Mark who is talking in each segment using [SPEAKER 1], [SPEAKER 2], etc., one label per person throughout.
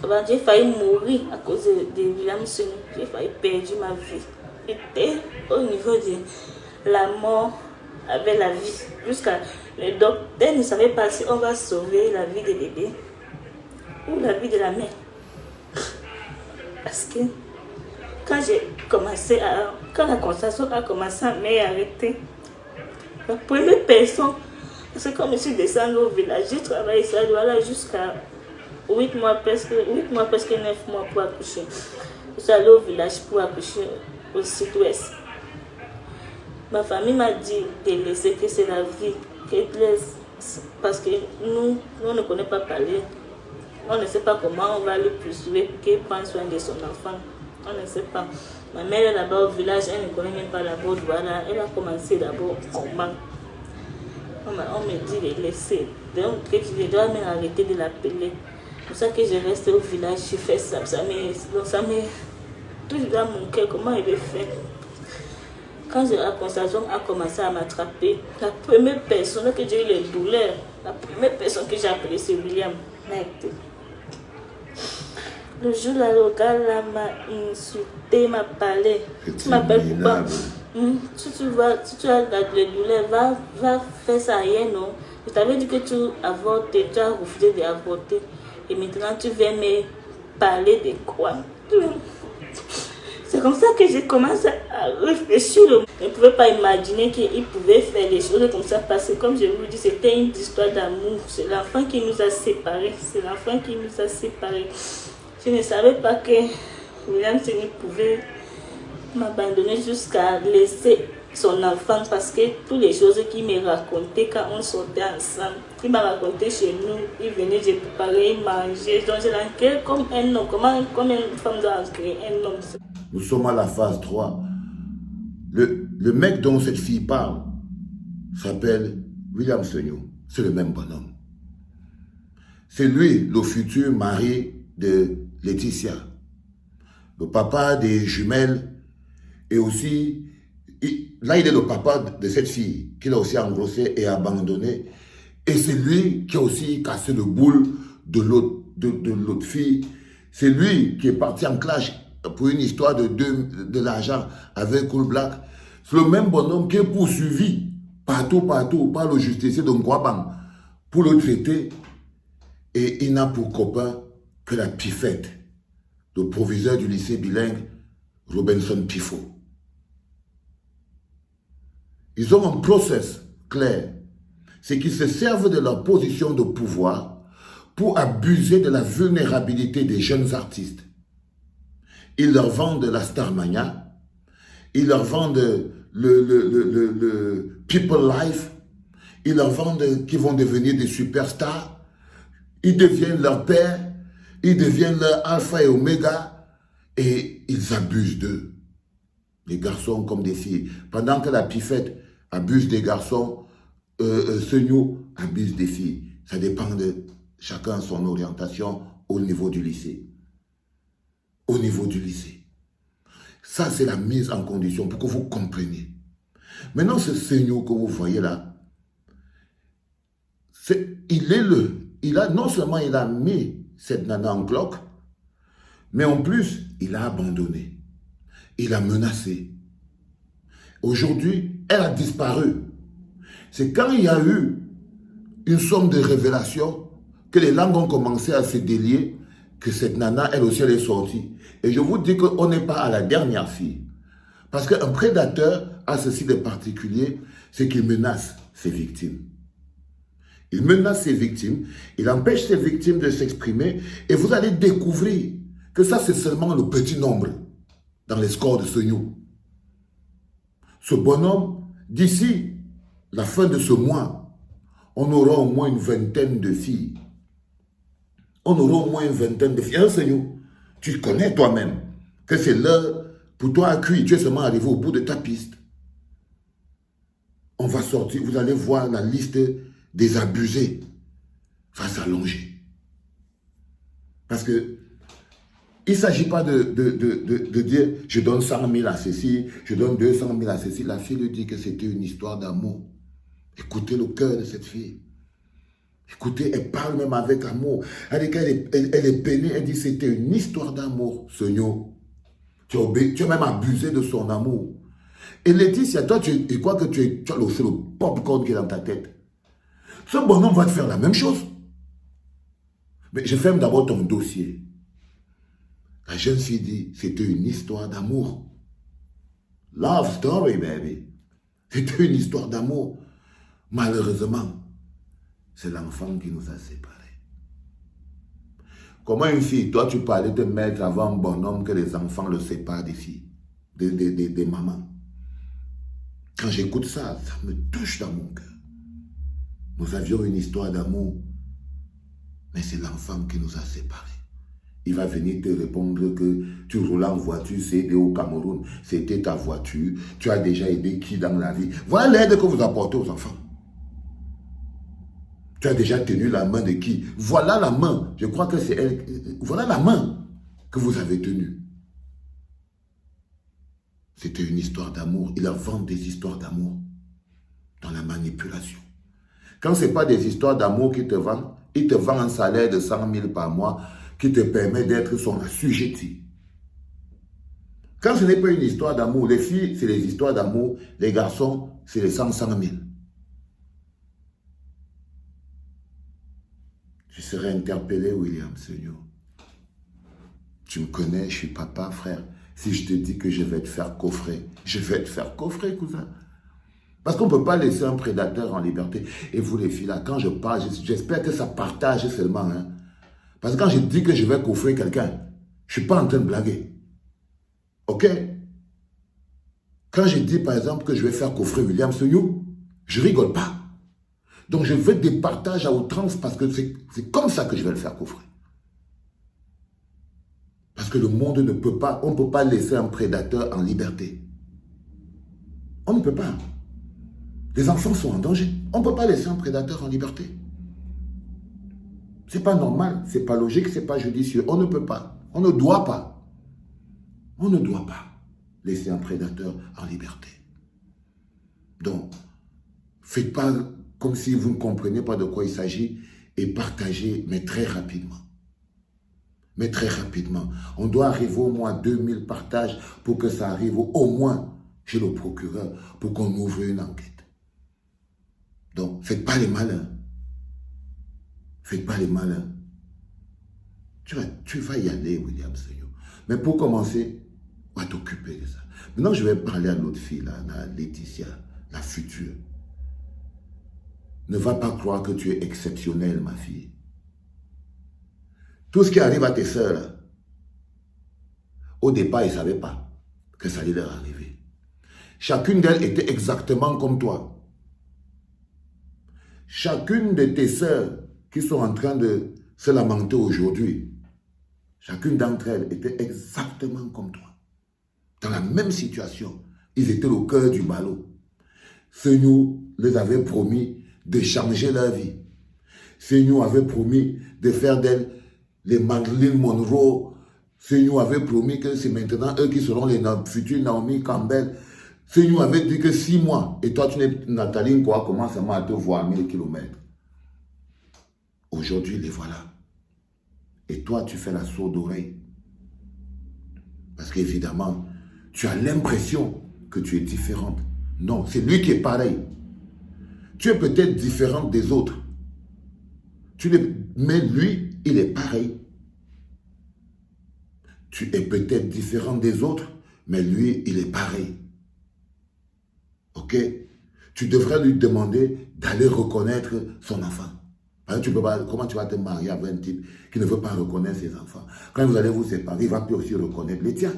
[SPEAKER 1] Ben, j'ai failli mourir à cause de William Sonu. J'ai failli perdre ma vie. J'étais au niveau de la mort avec la vie. Jusqu'à le docteur ne savait pas si on va sauver la vie des bébés ou la vie de la mère. Parce que quand j'ai commencé à... Quand la consultation a commencé à m'arrêter, la première personne, c'est comme je suis descendue au village, j'ai travaillé ça voilà, jusqu'à 8 mois, presque 9 mois pour accoucher. Je suis allée au village pour accoucher au sud-ouest. Ma famille m'a dit de laisser que c'est la vie, qu'elle laisse, parce que nous, on ne connaît pas parler. On ne sait pas comment on va le poursuivre pour qu'il prenne soin de son enfant. On ne sait pas. Ma mère est là-bas au village, elle ne connaît même pas la boîte. Voilà, elle a commencé d'abord comment. On me dit de laisser. Donc, je dois même arrêter de l'appeler. C'est pour ça que je reste au village, je fais ça. Ça me touche dans mon cœur. Comment il est fait? Quand la constatation a commencé à m'attraper, la première personne que j'ai eu les douleurs, la première personne que j'ai appelée, c'est William. Le jour-là, le gars m'a insulté, m'a parlé. Tu m'appelles pourquoi? Si tu as les douleurs, va faire ça hier, non? Je t'avais dit que tu avortais, tu as refusé d'avorter. Et maintenant, tu viens me parler de quoi? C'est comme ça que j'ai commencé à réfléchir. Je ne pouvais pas imaginer qu'il pouvait faire des choses comme ça parce que, comme je vous dis, c'était une histoire d'amour. C'est l'enfant qui nous a séparés. C'est l'enfant qui nous a séparés. Je ne savais pas que William Sonu pouvait m'abandonner jusqu'à laisser son enfant parce que toutes les choses qu'il me racontait quand on sortait ensemble, il m'a raconté chez nous, il venait, j'ai préparé, il mangeait, donc je l'enquête comme un homme. Comment une femme doit enquêter un homme?
[SPEAKER 2] Nous sommes à la phase 3. Le mec dont cette fille parle s'appelle William Sonu. C'est le même bonhomme. C'est lui, le futur mari de Laetitia. Le papa des jumelles. Et aussi, là il est le papa de cette fille qu'il a aussi engrossé et abandonné. Et c'est lui qui a aussi cassé le boule de l'autre fille. C'est lui qui est parti en clash pour une histoire de l'argent avec Cool Black. C'est le même bonhomme qui est poursuivi partout par le justicier de Ngouabang pour le traiter. Et il n'a pour copain que la pifette, le proviseur du lycée bilingue, Robinson Pifo. Ils ont un process clair. C'est qu'ils se servent de leur position de pouvoir pour abuser de la vulnérabilité des jeunes artistes. Ils leur vendent la Starmania, ils leur vendent le People Life, ils leur vendent qu'ils vont devenir des superstars, ils deviennent leur père, ils deviennent leur alpha et oméga, et ils abusent d'eux. Les garçons comme des filles. Pendant que la pifette abuse des garçons, Sonu abuse des filles. Ça dépend de chacun son orientation au niveau du lycée. Au niveau du lycée. Ça, c'est la mise en condition pour que vous compreniez. Maintenant, ce Sonu que vous voyez là, non seulement il a mis cette nana en bloc, mais en plus, il a abandonné. Il a menacé. Aujourd'hui, elle a disparu. C'est quand il y a eu une somme de révélations que les langues ont commencé à se délier, que cette nana, elle aussi, elle est sortie. Et je vous dis qu'on n'est pas à la dernière fille. Parce qu'un prédateur a ceci de particulier, c'est qu'il menace ses victimes. Il menace ses victimes, il empêche ses victimes de s'exprimer, et vous allez découvrir que ça, c'est seulement le petit nombre dans les scores de Sonu. Ce bonhomme, d'ici la fin de ce mois, on aura au moins une vingtaine de filles. On aura au moins une vingtaine de filles. Hein, Sonu, tu connais toi-même que c'est l'heure pour toi à cuire. Tu es seulement arrivé au bout de ta piste. On va sortir, vous allez voir la liste des abusés va s'allonger. Parce que il ne s'agit pas de dire je donne 100 000 à ceci, je donne 200 000 à ceci. La fille lui dit que c'était une histoire d'amour. Écoutez le cœur de cette fille. Écoutez, elle parle même avec amour. Elle dit elle est peinée, elle dit c'était une histoire d'amour, Seigneur. Tu as même abusé de son amour. Et Laetitia, toi, tu crois que tu as aussi le popcorn qui est dans ta tête. Ce bonhomme va te faire la même chose. Mais je ferme d'abord ton dossier. La jeune fille dit, c'était une histoire d'amour. Love story, baby. C'était une histoire d'amour. Malheureusement, c'est l'enfant qui nous a séparés. Comment une fille, toi tu parlais de mettre avant un bonhomme que les enfants le séparent des filles, des mamans. Quand j'écoute ça, ça me touche dans mon cœur. Nous avions une histoire d'amour, mais c'est l'enfant qui nous a séparés. Il va venir te répondre que tu roules en voiture, c'est aidé au Cameroun, c'était ta voiture, tu as déjà aidé qui dans la vie. Voilà l'aide que vous apportez aux enfants. Tu as déjà tenu la main de qui? Voilà la main, je crois que c'est elle, voilà la main que vous avez tenue. C'était une histoire d'amour. Il invente des histoires d'amour dans la manipulation. Quand ce n'est pas des histoires d'amour qu'il te vend, il te vend un salaire de 100 000 par mois qui te permet d'être son assujetti. Quand ce n'est pas une histoire d'amour, les filles, c'est les histoires d'amour, les garçons, c'est les 100 000. Je serai interpellé, William, Seigneur. Tu me connais, je suis papa, frère. Si je te dis que je vais te faire coffrer, je vais te faire coffrer, cousin. Parce qu'on ne peut pas laisser un prédateur en liberté. Et vous les filles, là, quand je parle, j'espère que ça partage seulement. Hein. Parce que quand je dis que je vais coffrer quelqu'un, je ne suis pas en train de blaguer. Ok? Quand je dis, par exemple, que je vais faire coffrer William Seyou, je ne rigole pas. Donc, je veux des partages à outrance parce que c'est comme ça que je vais le faire coffrer. Parce que le monde ne peut pas, on ne peut pas laisser un prédateur en liberté. On ne peut pas. Les enfants sont en danger. On ne peut pas laisser un prédateur en liberté. Ce n'est pas normal, ce n'est pas logique, ce n'est pas judicieux. On ne peut pas. On ne doit pas. On ne doit pas laisser un prédateur en liberté. Donc, faites pas comme si vous ne comprenez pas de quoi il s'agit et partagez, mais très rapidement. Mais très rapidement. On doit arriver au moins à 2000 partages pour que ça arrive au moins chez le procureur pour qu'on ouvre une enquête. Donc, faites pas les malins. Faites pas les malins. Tu vas y aller, William Seyou. Mais pour commencer, on va t'occuper de ça. Maintenant, je vais parler à l'autre fille, là, Laetitia, la future. Ne va pas croire que tu es exceptionnelle, ma fille. Tout ce qui arrive à tes sœurs, au départ, ils ne savaient pas que ça allait leur arriver. Chacune d'elles était exactement comme toi. Chacune de tes sœurs qui sont en train de se lamenter aujourd'hui, chacune d'entre elles était exactement comme toi. Dans la même situation, ils étaient au cœur du ballot. Seigneur les avait promis de changer leur vie. Seigneur avait promis de faire d'elles les Marilyn Monroe. Seigneur avait promis que c'est maintenant eux qui seront les futurs Naomi Campbell. Seigneur avait dit que 6 mois, et toi tu n'es Nathalie quoi, commence à te voir à 1000 km. Aujourd'hui, les voilà. Et toi, tu fais la sourde oreille. Parce qu'évidemment, tu as l'impression que tu es différente. Non, c'est lui qui est pareil. Tu es peut-être différente des autres. Mais lui, il est pareil. Tu es peut-être différente des autres, mais lui, il est pareil. Ok? Tu devrais lui demander d'aller reconnaître son enfant. Parce que tu peux pas, comment tu vas te marier avec un type qui ne veut pas reconnaître ses enfants? Quand vous allez vous séparer, il va plus aussi reconnaître les tiens.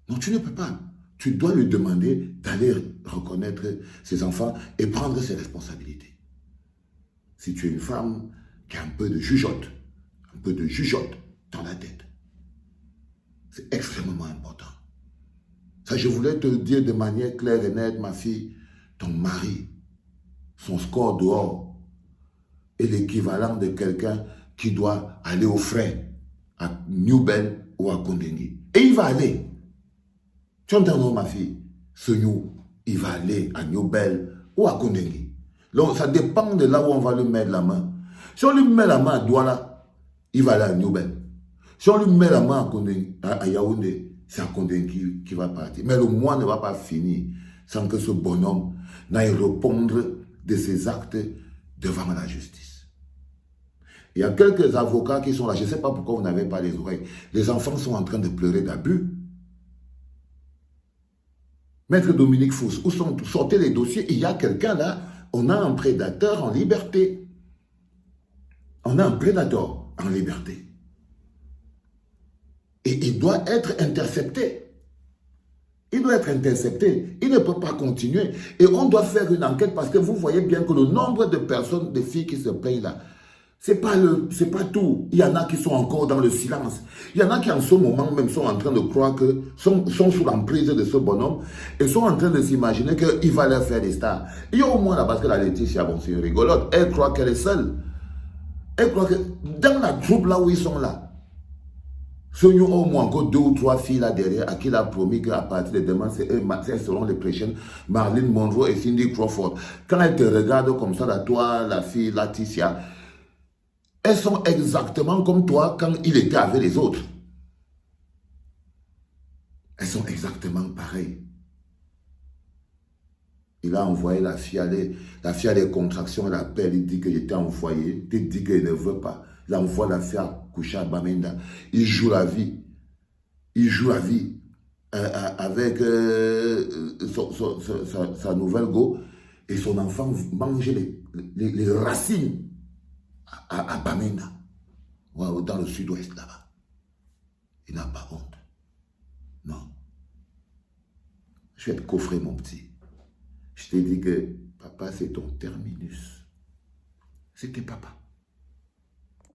[SPEAKER 2] Non, tu ne peux pas. Tu dois lui demander d'aller reconnaître ses enfants et prendre ses responsabilités. Si tu es une femme qui a un peu de jugeote dans la tête, c'est extrêmement important. Ça, je voulais te dire de manière claire et nette, ma fille, ton mari, son score dehors est l'équivalent de quelqu'un qui doit aller au frais à New Bell ou à Kondengui. Et il va aller. Tu entends, non, ma fille? Ce nous, il va aller à New Bell ou à Kondengui. Donc, ça dépend de là où on va lui mettre la main. Si on lui met la main à Douala, il va aller à Newbel. Si on lui met la main à Yaoundé, c'est à Condé qui va partir. Mais le mois ne va pas finir sans que ce bonhomme n'aille répondre de ses actes devant la justice. Il y a quelques avocats qui sont là. Je ne sais pas pourquoi vous n'avez pas les oreilles. Les enfants sont en train de pleurer d'abus. Maître Dominique Fous, où sont sortez les dossiers? Il y a quelqu'un là, on a un prédateur en liberté. On a un prédateur en liberté. Et il doit être intercepté. Il doit être intercepté. Il ne peut pas continuer. Et on doit faire une enquête parce que vous voyez bien que le nombre de personnes, de filles qui se plaignent là, c'est pas tout. Il y en a qui sont encore dans le silence. Il y en a qui en ce moment même sont en train de croire que sont sous l'emprise de ce bonhomme et sont en train de s'imaginer qu'il va leur faire des stars. Il y a au moins là, parce que la Laetitia, bon, c'est une rigolote, elle croit qu'elle est seule. Elle croit que dans la troupe là où ils sont là, il y a au moins encore 2 ou 3 filles là derrière à qui il a promis qu'à partir de demain, elles seront les prochaines, Marilyn Monroe et Cindy Crawford. Quand elles te regardent comme ça, là, toi, la fille Laetitia, elles sont exactement comme toi quand il était avec les autres. Elles sont exactement pareilles. Il a envoyé la fille à des contractions, elle appelle, il dit que j'étais envoyé, il dit qu'il ne veut pas. Il envoie la fille à coucher à Bamenda. Il joue la vie. Il joue la vie avec sa nouvelle go et son enfant mange les racines à Bamenda, dans le sud-ouest là-bas. Il n'a pas honte. Non. Je vais te coffrer, mon petit. Je t'ai dit que papa, c'est ton terminus. C'était papa.